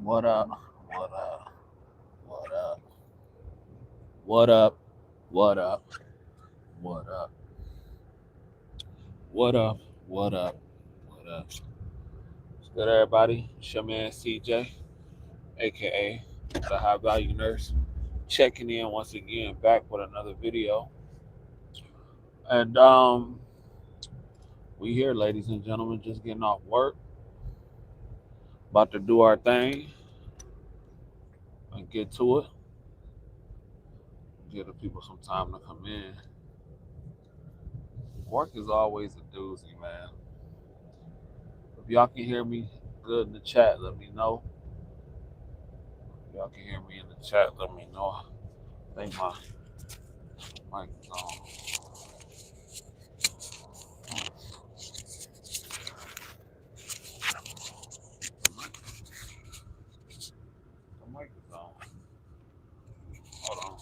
What up? What up? What up? What up? What up? What up? What up? What up? What up? What's good, everybody? It's your man CJ, aka the High Value Nurse, checking in once again, back with another video. And we here, ladies and gentlemen, just getting off work, about to do our thing and get to it. Give the people some time to come in. Work is always a doozy, man. If y'all can hear me good in the chat, let me know. Y'all can hear me in the chat. Let me know. I think my mic is on. The mic is on. Hold on.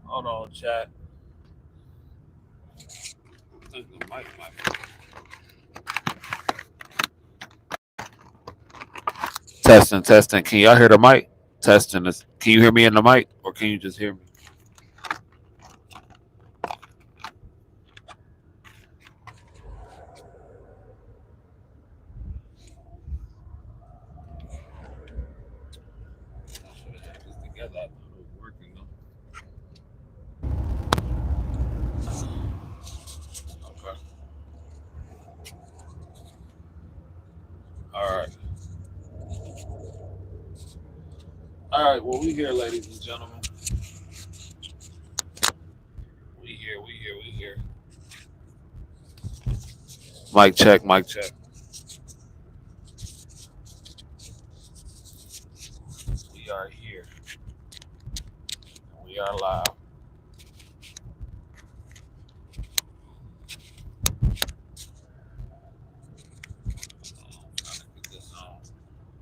Hold on, chat. I think the mic might be. Testing, testing. Can y'all hear the mic? Testing. Can you hear me in the mic, or can you just hear me? I should have had this together. I thought it was working though. Okay. All right. All right. Well, we here, ladies and gentlemen. We here. We here. We here. Mic check. Mic check. We are here. We are live. Trying to get this on.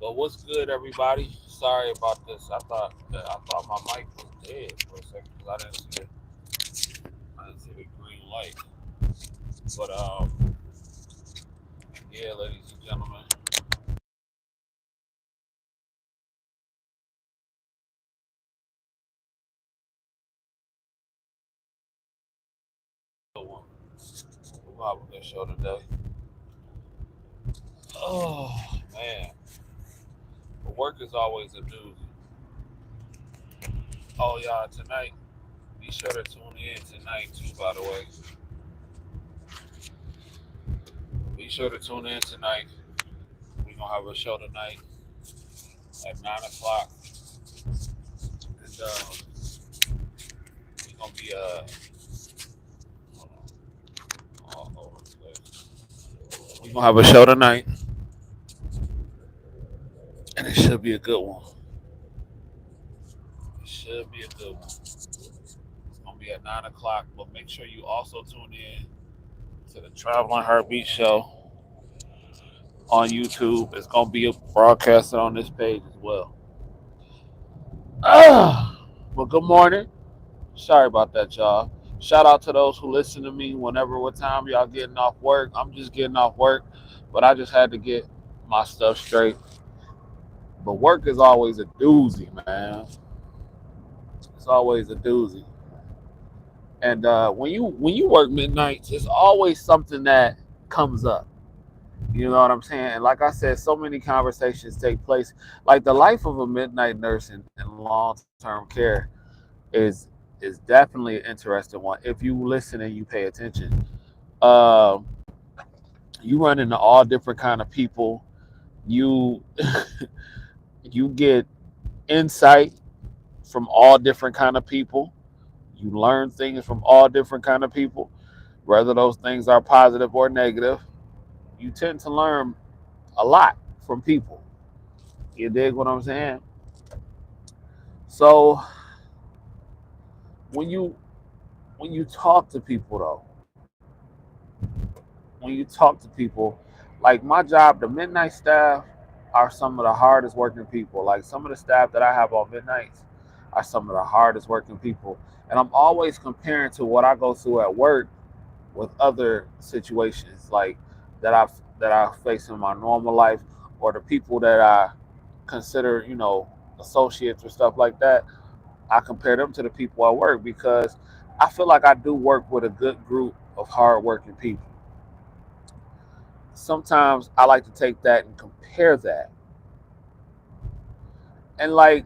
But what's good, everybody? Sorry about this. I thought my mic was dead for a second because I didn't see it. I didn't see the green light. But yeah, ladies and gentlemen, good one. We'll have a good show today. Oh man, but work is always a doozy. Oh y'all, tonight, be sure to tune in tonight too. By the way, be sure to tune in tonight. We're gonna have a show tonight at 9 o'clock, and we're gonna be all over the place. We're gonna have a show tonight, and it should be a good one. It should be a good one. It's gonna be at 9 o'clock, but make sure you also tune in to the Traveling Heartbeat Show on YouTube. It's gonna be broadcasted on this page as well. Well, good morning. Sorry about that, y'all. Shout out to those who listen to me whenever, what time y'all getting off work. I'm just getting off work, but I just had to get my stuff straight. But work is always a doozy, man. It's always a doozy. And when you work midnights, it's always something that comes up. You know what I'm saying? And like I said, so many conversations take place. Like the life of a midnight nurse in long-term care is is definitely an interesting one if you listen and you pay attention. Um, you run into all different kind of people. You you get insight from all different kind of people. You learn things from all different kind of people, whether those things are positive or negative. You tend to learn a lot from people. You dig what I'm saying? So when you when you talk to people though, when you talk to people, like my job, the midnight staff are some of the hardest working people. Like some of the staff that I have on midnights are some of the hardest working people. And I'm always comparing to what I go through at work with other situations like that I face in my normal life or the people that I consider, associates or stuff like that, I compare them to the people I work because I feel like I do work with a good group of hardworking people. Sometimes I like to take that and compare that. And like,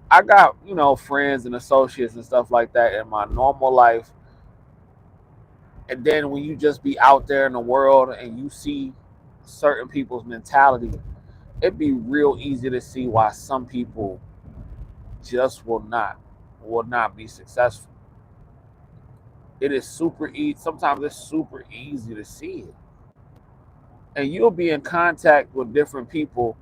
I got, friends and associates and stuff like that in my normal life. And then when you just be out there in the world and you see certain people's mentality, it'd be real easy to see why some people just will not be successful. It is super easy. Sometimes it's super easy to see it. And you'll be in contact with different people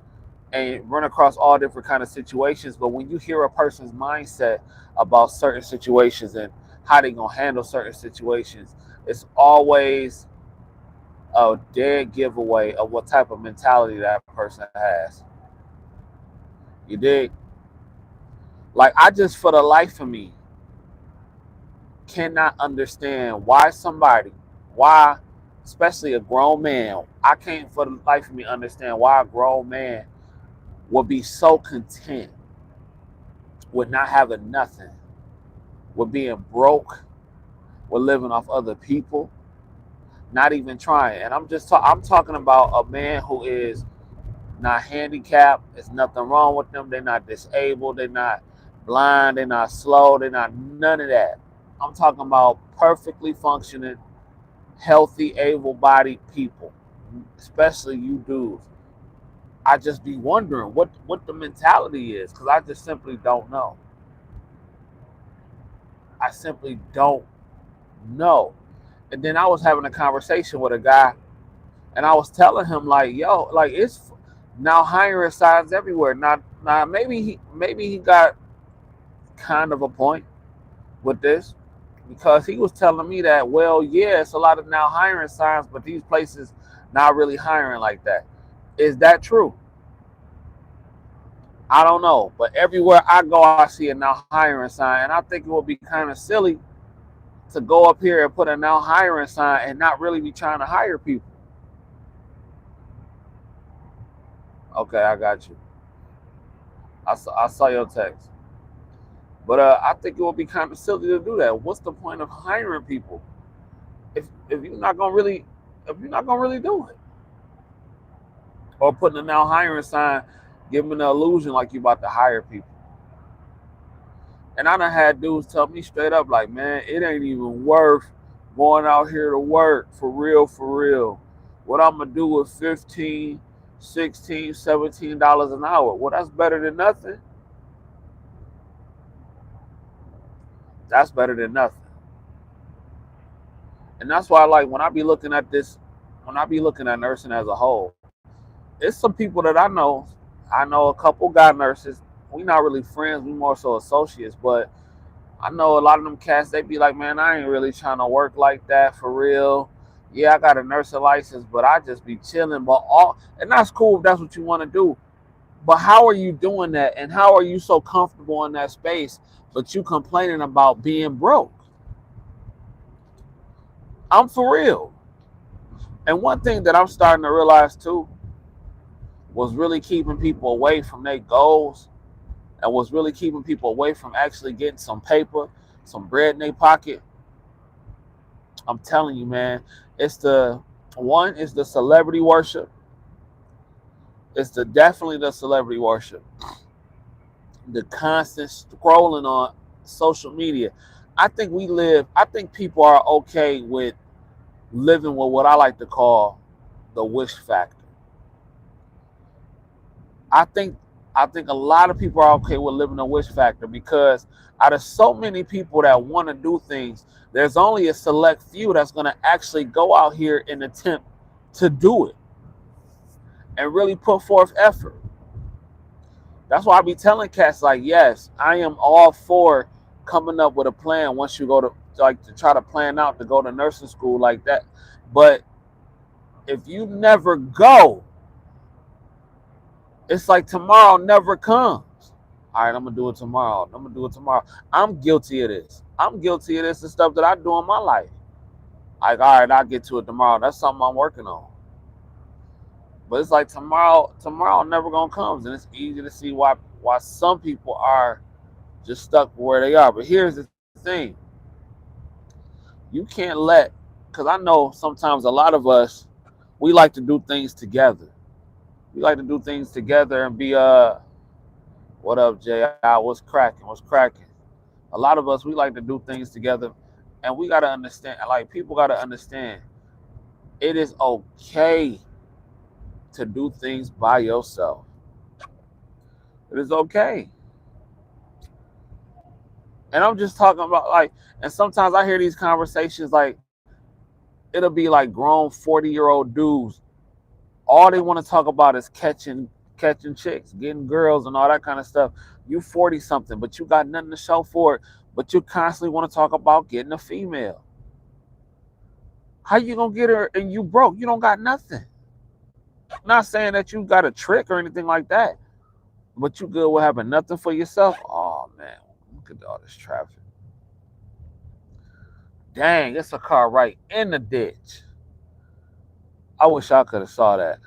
and run across all different kind of situations. But when you hear a person's mindset about certain situations and how they gonna handle certain situations, it's always a dead giveaway of what type of mentality that person has. You dig? Like, I just, for the life of me, cannot understand why, especially a grown man, I can't for the life of me understand why a grown man would be so content with not having nothing, with being broke, with living off other people, not even trying. And I'm talking about a man who is not handicapped. There's nothing wrong with them. They're not disabled. They're not blind. They're not slow. They're not none of that. I'm talking about perfectly functioning, healthy, able-bodied people, especially you dudes. I just be wondering what the mentality is because I just simply don't know. I simply don't know. And then I was having a conversation with a guy, and I was telling him like, yo, like it's now hiring signs everywhere. Now maybe he got kind of a point with this because he was telling me that, well, yeah, it's a lot of now hiring signs, but these places not really hiring like that. Is that true? I don't know, but everywhere I go, I see a now hiring sign, and I think it would be kind of silly to go up here and put a now hiring sign and not really be trying to hire people. Okay, I got you. I saw your text, but I think it would be kind of silly to do that. What's the point of hiring people if you're not gonna really do it, or putting a now hiring sign, giving the illusion like you about to hire people? And I done had dudes tell me straight up, like, man, it ain't even worth going out here to work for real, for real. What I'm gonna do with 15, 16, $17 an hour? Well, that's better than nothing. That's better than nothing. And that's why, like, when I be looking at this, when I be looking at nursing as a whole, it's some people that I know. I know a couple guy nurses. We not really friends. We more so associates, but I know a lot of them cats, they be like, man, I ain't really trying to work like that for real. Yeah, I got a nursing license, but I just be chilling. And that's cool if that's what you want to do. But how are you doing that? And how are you so comfortable in that space, but you complaining about being broke? I'm for real. And one thing that I'm starting to realize too was really keeping people away from their goals and was really keeping people away from actually getting some paper, some bread in their pocket. I'm telling you, man, it's the celebrity worship. It's definitely the celebrity worship. The constant scrolling on social media. I think people are okay with living with what I like to call the wish factor. I think I think a lot of people are okay with living a wish factor because out of so many people that want to do things, there's only a select few that's going to actually go out here and attempt to do it and really put forth effort. That's why I be telling cats like, yes, I am all for coming up with a plan once you go to like to try to plan out to go to nursing school like that. But if you never go, it's like tomorrow never comes. All right, I'm gonna do it tomorrow. I'm gonna do it tomorrow. I'm guilty of this. I'm guilty of this and stuff that I do in my life. Like, all right, I'll get to it tomorrow. That's something I'm working on. But it's like tomorrow never gonna come, and it's easy to see why some people are just stuck where they are. But here's the thing: you can't let, because I know sometimes a lot of us, we like to do things together. We like to do things together and be what up, Ji? What's cracking? What's cracking? A lot of us, we like to do things together, and we gotta understand. Like people gotta understand, it is okay to do things by yourself. It is okay. And I'm just talking about like, and sometimes I hear these conversations like it'll be like grown 40-year-old dudes. All they want to talk about is catching chicks, getting girls and all that kind of stuff. You 40 something, but you got nothing to show for it, but you constantly want to talk about getting a female. How you gonna get her and you broke? You don't got nothing. Not saying that you got a trick or anything like that, but you good with having nothing for yourself. Oh man, look at all this traffic. Dang, it's a car right in the ditch. I wish I could have saw that.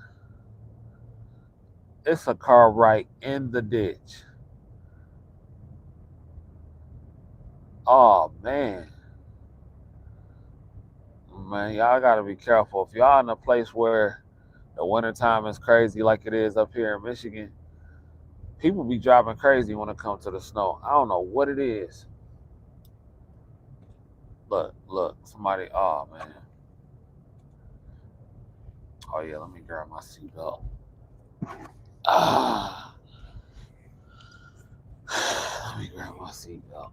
It's a car right in the ditch. Oh man, y'all gotta be careful. If y'all in a place where the wintertime is crazy like it is up here in Michigan, people be driving crazy when it comes to the snow. I don't know what it is. Look, somebody. Oh man. Oh yeah, let me grab my seatbelt. Ah, let me grab my seatbelt.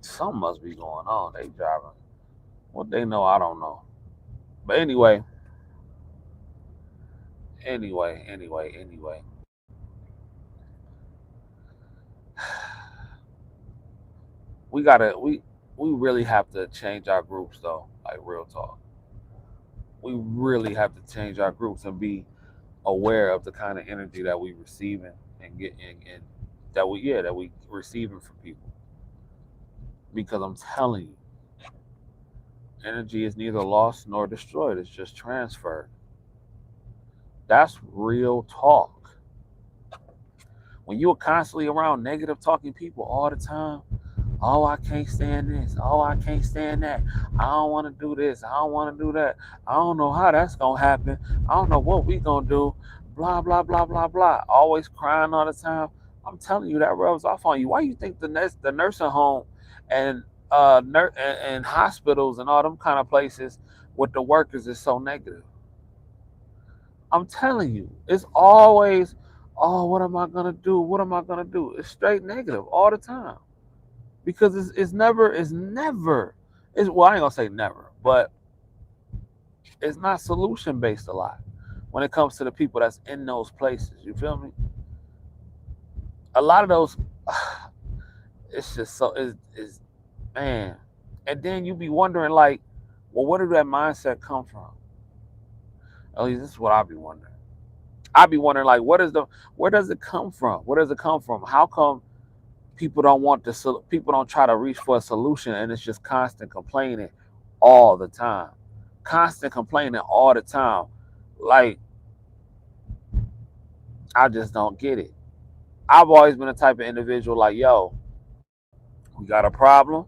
Something must be going on. They driving. What they know, I don't know. But anyway. We gotta we really have to change our groups though. Like real talk. We really have to change our groups and be aware of the kind of energy that we receiving and getting and that we receiving from people. Because I'm telling you, energy is neither lost nor destroyed. It's just transferred. That's real talk. When you're constantly around negative talking people all the time, oh, I can't stand this. Oh, I can't stand that. I don't want to do this. I don't want to do that. I don't know how that's gonna happen. I don't know what we gonna do. Blah blah blah blah blah. Always crying all the time. I'm telling you that rubs off on you. Why you think the nursing home and and hospitals and all them kind of places with the workers is so negative? I'm telling you, it's always, oh, what am I gonna do? What am I gonna do? It's straight negative all the time because it's well, I ain't gonna say never, but it's not solution based a lot when it comes to the people that's in those places. You feel me? A lot of those, it's just so is man, and then you be wondering like, well, where did that mindset come from? At least this is what I be wondering. I be wondering like, where does it come from? Where does it come from? How come people don't try to reach for a solution and it's just constant complaining all the time, constant complaining all the time? Like I just don't get it. I've always been a type of individual like, yo, we got a problem,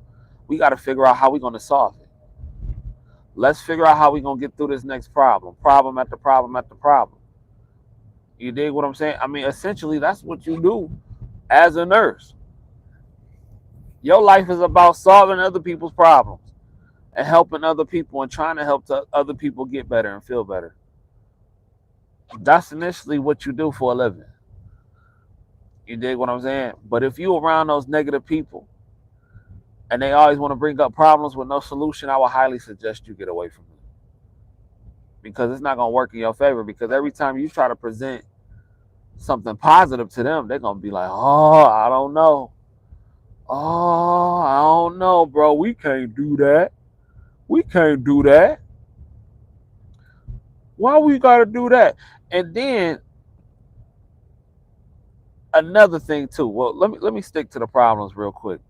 we got to figure out how we're going to solve it. Let's figure out how we're going to get through this next problem after problem after problem. You dig what I'm saying? I mean, essentially that's what you do as a nurse. Your life is about solving other people's problems and helping other people and trying to help other people get better and feel better. That's initially what you do for a living. You dig what I'm saying? But if you around those negative people and they always want to bring up problems with no solution, I would highly suggest you get away from them because it's not going to work in your favor. Because every time you try to present something positive to them, they're going to be like, oh, I don't know. Oh, I don't know, bro. We can't do that. We can't do that. Why we gotta do that? And then another thing too. Well, let me stick to the problems real quick.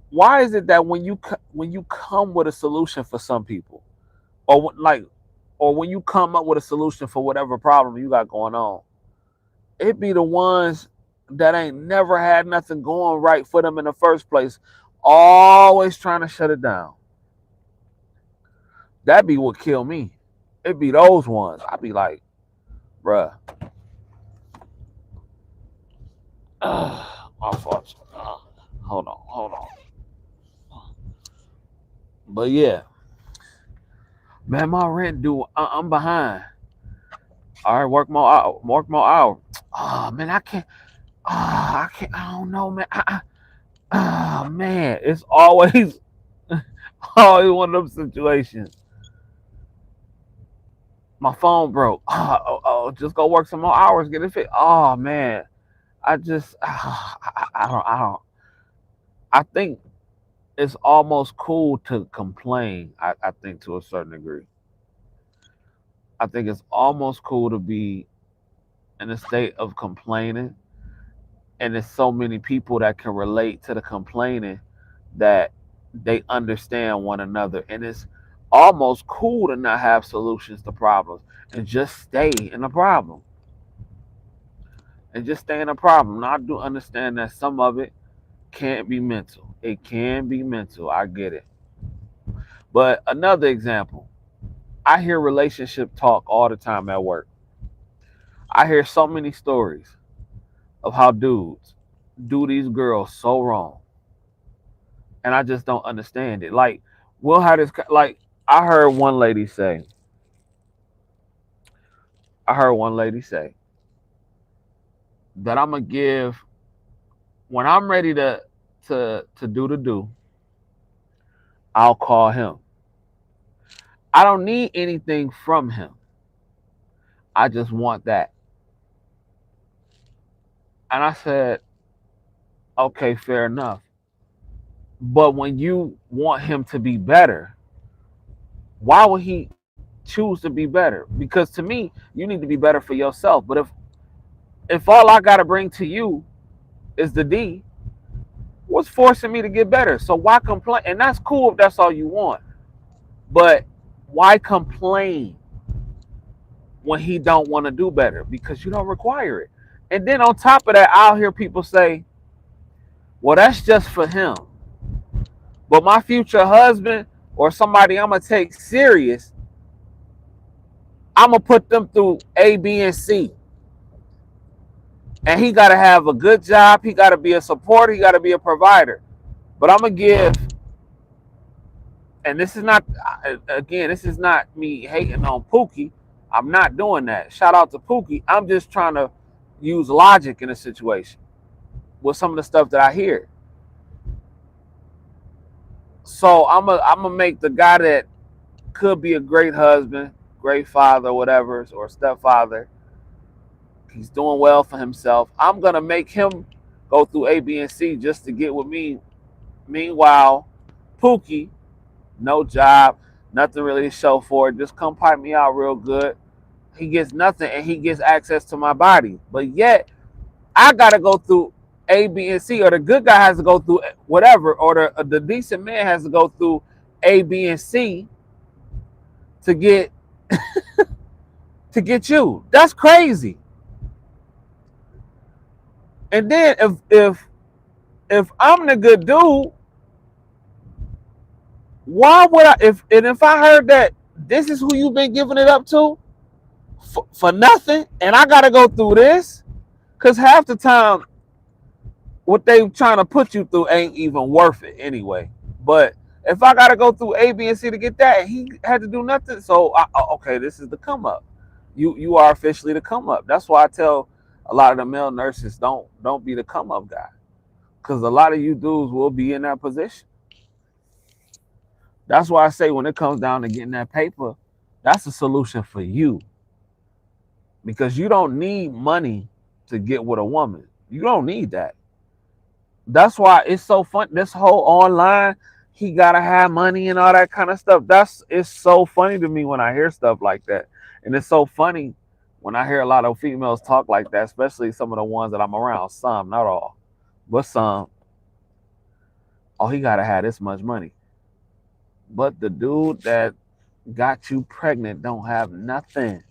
Why is it that when you come with a solution for some people, like, or when you come up with a solution for whatever problem you got going on, it be the ones that ain't never had nothing going right for them in the first place, always trying to shut it down. That be what kill me. It be those ones. I be like, bruh, my fault. Hold on. But yeah, man, my rent due. I'm behind. All right, work more out. Work more out. Oh man, I can't. I can't. I don't know, man. Man, it's always always one of them situations. My phone broke. Just go work some more hours, get it fixed. Oh man, I just, I don't. I think it's almost cool to complain. I think to a certain degree. I think it's almost cool to be in a state of complaining, and there's so many people that can relate to the complaining that they understand one another, and it's almost cool to not have solutions to problems and just stay in the problem and just stay in the problem. Now I do understand that some of it can't be mental. It can be mental. I get it. But another example, I hear relationship talk all the time at work. I hear so many stories of how dudes do these girls so wrong, and I just don't understand it. Like, we'll have this. Like, I heard one lady say, I heard one lady say that I'm gonna give when I'm ready to do the do. I'll call him. I don't need anything from him. I just want that. And I said, okay, fair enough. But when you want him to be better, why would he choose to be better? Because to me, you need to be better for yourself. But if all I gotta bring to you is the D, what's forcing me to get better? So why complain? And that's cool if that's all you want. But why complain when he don't want to do better? Because you don't require it. And then on top of that, I'll hear people say, well, that's just for him. But my future husband or somebody I'm gonna take serious, I'm gonna put them through A, B, and C. And he gotta have a good job. He gotta be a supporter. He gotta be a provider. But I'm gonna give, and this is not, again, this is not me hating on Pookie. I'm not doing that. Shout out to Pookie. I'm just trying to use logic in a situation with some of the stuff that I hear. So I'm gonna make the guy that could be a great husband, great father, whatever, or stepfather. He's doing well for himself. I'm gonna make him go through A, B, and C just to get with me. Meanwhile, Pookie, no job, nothing really to show for it. Just come pipe me out real good. He gets nothing, and he gets access to my body. But yet, I gotta go through A, B, and C, or the good guy has to go through whatever, or the decent man has to go through A, B, and C to get to get you. That's crazy. And then if I'm the good dude, why would I? If I heard that this is who you've been giving it up to for nothing, and I gotta go through this, because half the time what they trying to put you through ain't even worth it anyway. But if I gotta go through A, B, and C to get that, and he had to do nothing, so okay, this is the come up. You are officially the come up. That's why I tell a lot of the male nurses, don't be the come up guy, because a lot of you dudes will be in that position. That's why I say when it comes down to getting that paper, that's a solution for you, because you don't need money to get with a woman. You don't need that. That's why it's so fun. This whole online, he gotta have money and all that kind of stuff. It's so funny to me when I hear stuff like that, and it's so funny when I hear a lot of females talk like that, especially some of the ones that I'm around. Some, not all, but some. Oh, he gotta have this much money. But the dude that got you pregnant, don't have nothing.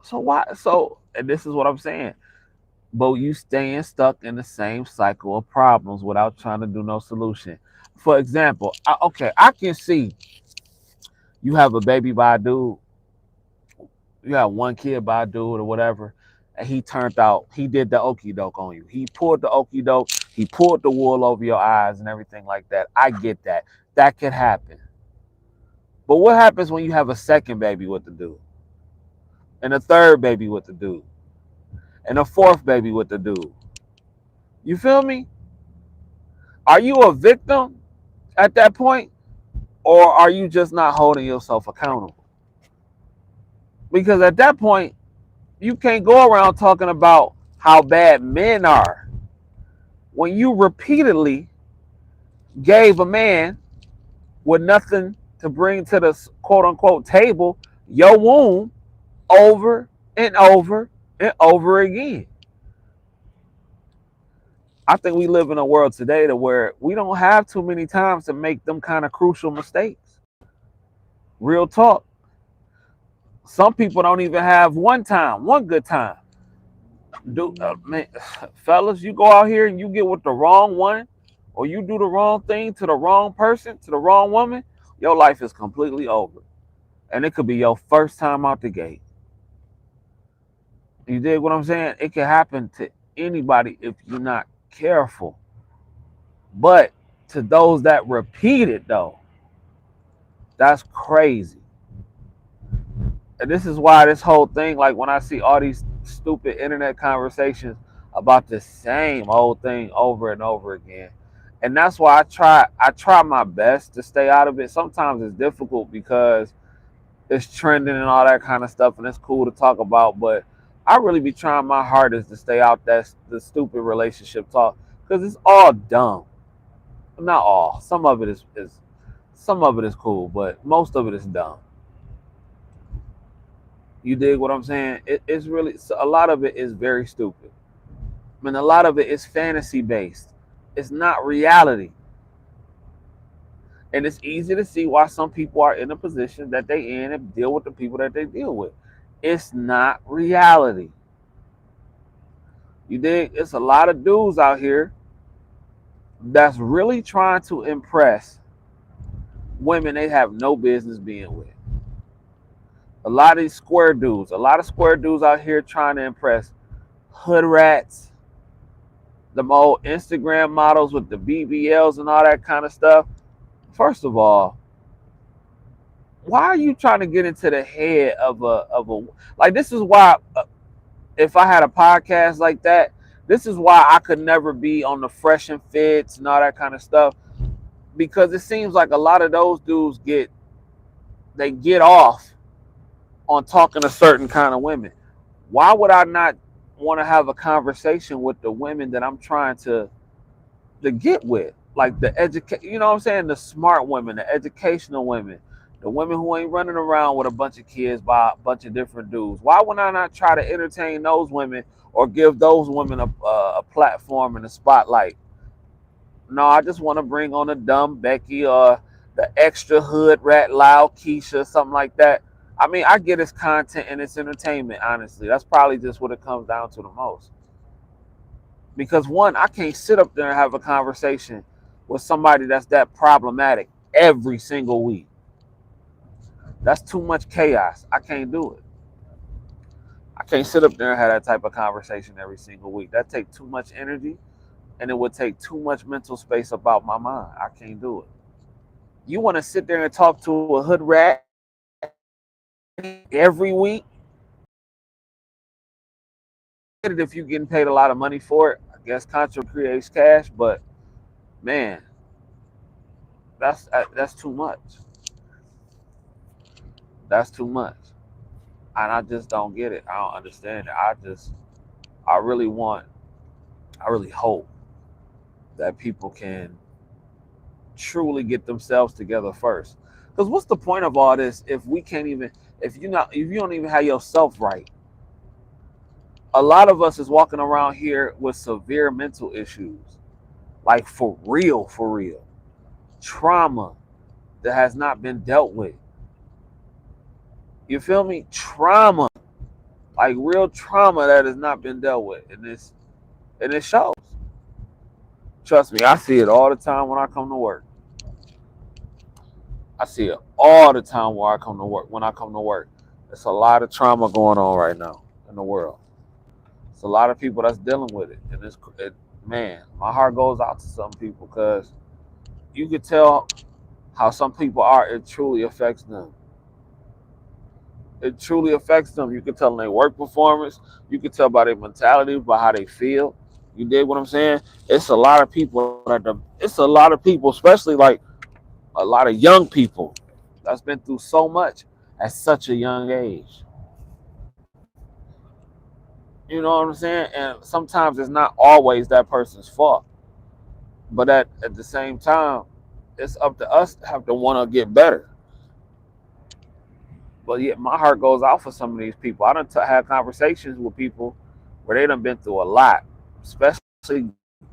So why? So, and this is what I'm saying. But you staying stuck in the same cycle of problems without trying to do no solution. For example, okay, I can see you have a baby by a dude, you have one kid by a dude or whatever, and he turned out, he did the okey doke on you. He pulled the okey doke, he pulled the wool over your eyes and everything like that. I get that. That could happen. But what happens when you have a second baby with the dude, and a third baby with the dude, and a fourth baby with the dude? You feel me? Are you a victim at that point, or are you just not holding yourself accountable? Because at that point, you can't go around talking about how bad men are when you repeatedly gave a man with nothing to bring to the quote unquote table your womb over and over and over again. I think we live in a world today to where we don't have too many times to make them kind of crucial mistakes. Real talk. Some people don't even have one good time. Man, fellas, you go out here and you get with the wrong one, or you do the wrong thing to the wrong person, to the wrong woman, your life is completely over. And it could be your first time out the gate. You dig what I'm saying? It can happen to anybody if you're not careful. But to those that repeat it, though, that's crazy. And this is why this whole thing, like when I see all these stupid internet conversations about the same old thing over and over again. And that's why I try my best to stay out of it. Sometimes it's difficult because it's trending and all that kind of stuff, and it's cool to talk about, but I really be trying my hardest to stay out the stupid relationship talk, because it's all dumb. Not all. Some of it is cool, but most of it is dumb. You dig what I'm saying? It's really, a lot of it is very stupid. I mean, a lot of it is fantasy based. It's not reality. And it's easy to see why some people are in the position that they in and deal with the people that they deal with. It's not reality. You dig? It's a lot of dudes out here that's really trying to impress women they have no business being with. A lot of these square dudes, a lot of square dudes out here trying to impress hood rats, them old Instagram models with the BBLs and all that kind of stuff. First of all, why are you trying to get into the head of a like, this is why if I had a podcast like that, this is why I could never be on the Fresh and Fits and all that kind of stuff, because it seems like a lot of those dudes get off on talking to certain kind of women. Why would I not want to have a conversation with the women that I'm trying to get with? Like the you know what I'm saying? The smart women, the educational women, the women who ain't running around with a bunch of kids by a bunch of different dudes. Why would I not try to entertain those women or give those women a platform and a spotlight? No, I just want to bring on a dumb Becky or the extra hood rat loud Keisha, something like that. I mean, I get it's content and it's entertainment, honestly. That's probably just what it comes down to the most. Because one, I can't sit up there and have a conversation with somebody that's that problematic every single week. That's too much chaos. I can't do it. I can't sit up there and have that type of conversation every single week. That takes too much energy, and it would take too much mental space about my mind. I can't do it. You want to sit there and talk to a hood rat every week? If you're getting paid a lot of money for it, I guess content creates cash, but man, that's too much. That's too much. And I just don't get it. I don't understand it. I really want, I really hope that people can truly get themselves together first. Because what's the point of all this if we can't even, if you don't even have yourself right? A lot of us is walking around here with severe mental issues, like for real, trauma that has not been dealt with. You feel me? Trauma, like real trauma that has not been dealt with, and it shows. Trust me, I see it all the time when I come to work. I see it all the time where I come to work. When I come to work, it's a lot of trauma going on right now in the world. It's a lot of people that's dealing with it, and man, my heart goes out to some people because you could tell how some people are. It truly affects them. It truly affects them. You can tell in their work performance. You can tell by their mentality, by how they feel. You dig what I'm saying? It's a lot of people it's a lot of people, especially like a lot of young people that's been through so much at such a young age. You know what I'm saying? And sometimes it's not always that person's fault. But at the same time, it's up to us to have to want to get better. But yet my heart goes out for some of these people. I done had conversations with people where they done been through a lot, especially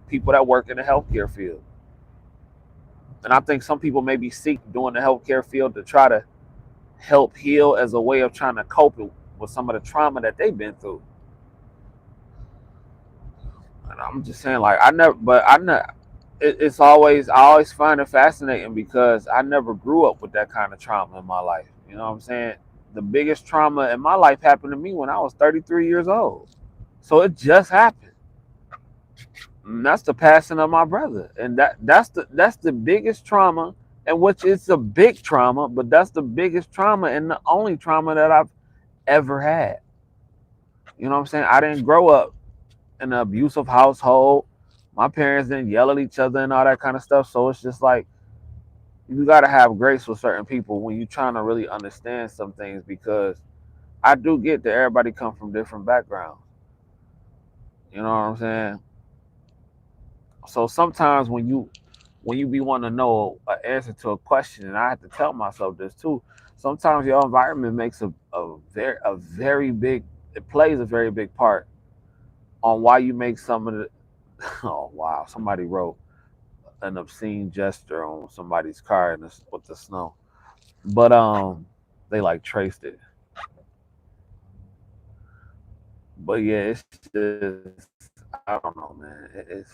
people that work in the healthcare field. And I think some people maybe seek doing the healthcare field to try to help heal as a way of trying to cope with some of the trauma that they've been through. And I'm just saying, like, I never, it's always, I always find it fascinating because I never grew up with that kind of trauma in my life. You know what I'm saying? The biggest trauma in my life happened to me when I was 33 years old. So it just happened. And that's the passing of my brother. And that's the biggest trauma, and which is a big trauma, but that's the biggest trauma and the only trauma that I've ever had. You know what I'm saying? I didn't grow up in an abusive household. My parents didn't yell at each other and all that kind of stuff. So it's just like you gotta have grace with certain people when you're trying to really understand some things, because I do get that everybody come from different backgrounds. You know what I'm saying? So sometimes when you be wanting to know an answer to a question, and I have to tell myself this too, sometimes your environment makes a very big, it plays a very big part on why you make some of the oh wow, somebody wrote an obscene gesture on somebody's car with the snow. But they like traced it. But yeah, it's just, I don't know, man. It's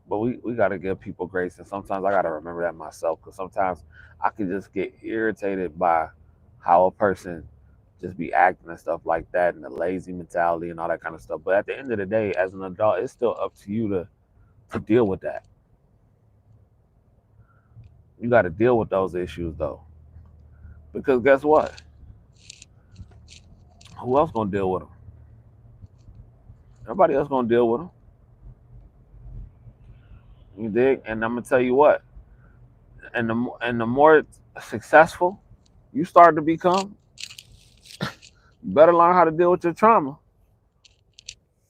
but we got to give people grace, and sometimes I got to remember that myself, because sometimes I can just get irritated by how a person just be acting and stuff like that, and the lazy mentality and all that kind of stuff. But at the end of the day, as an adult, it's still up to you to deal with that. You got to deal with those issues though, because guess what? Who else gonna deal with them? Nobody else gonna deal with them. You dig? And I'm gonna tell you what. And the more successful you start to become, you better learn how to deal with your trauma.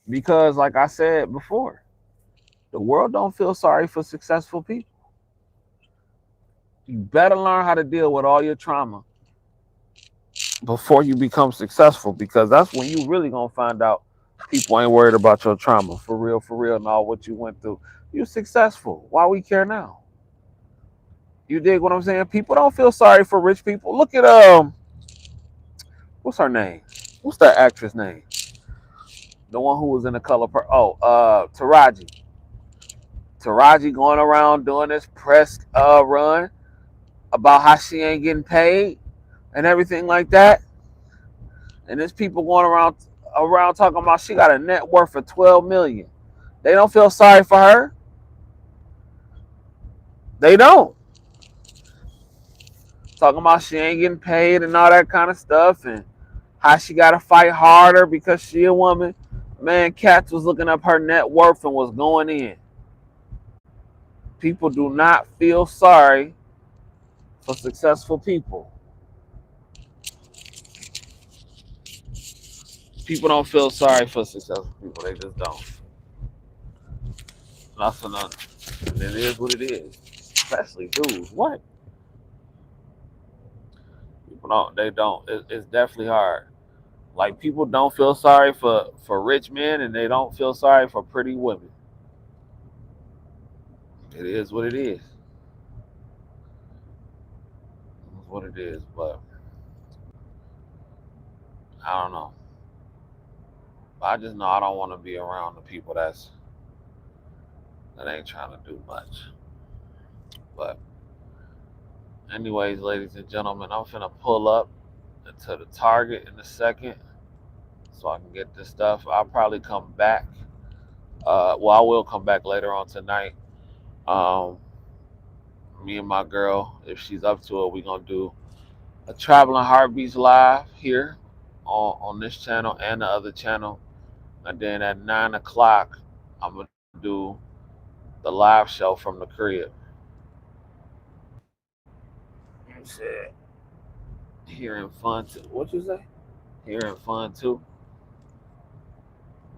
Because, like I said before, the world don't feel sorry for successful people. You better learn how to deal with all your trauma before you become successful, because that's when you really gonna find out people ain't worried about your trauma for real, and all what you went through. You're successful. Why we care now? You dig what I'm saying? People don't feel sorry for rich people. Look at what's her name? What's that actress name? The one who was in the color Taraji. Taraji going around doing this press run about how she ain't getting paid and everything like that. And there's people going around talking about she got a net worth of 12 million. They don't feel sorry for her. They don't. Talking about she ain't getting paid and all that kind of stuff, and how she got to fight harder because she a woman. Man, Cats was looking up her net worth and was going in. People do not feel sorry for successful people. People don't feel sorry for successful people. They just don't. That's another. And it is what it is. Especially dudes. What? People don't. They don't. It's definitely hard. Like, people don't feel sorry for rich men, and they don't feel sorry for pretty women. It is what it is. It's what it is. But I don't know. I just know I don't want to be around the people that ain't trying to do much. But anyways, ladies and gentlemen, I'm finna pull up to the Target in a second so I can get this stuff. I'll probably come back. Well, I will come back later on tonight. Um, Me and my girl, if she's up to it, we're gonna do a Traveling Heartbeats live here on this channel and the other channel. And then at 9 o'clock, I'm gonna do the live show from the crib. You said hearing fun too. What you say? Hearing fun too.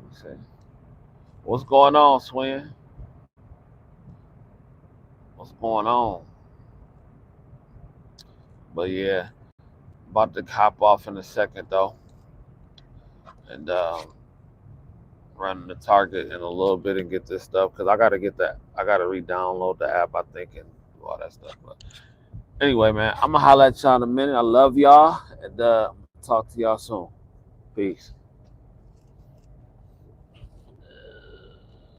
You say what's going on, Swin? What's going on? But yeah, about to hop off in a second though, and run the Target in a little bit and get this stuff because I gotta get that. I gotta re-download the app, I think, and do all that stuff. But anyway, man, I'm gonna holler at y'all in a minute. I love y'all, and talk to y'all soon. Peace.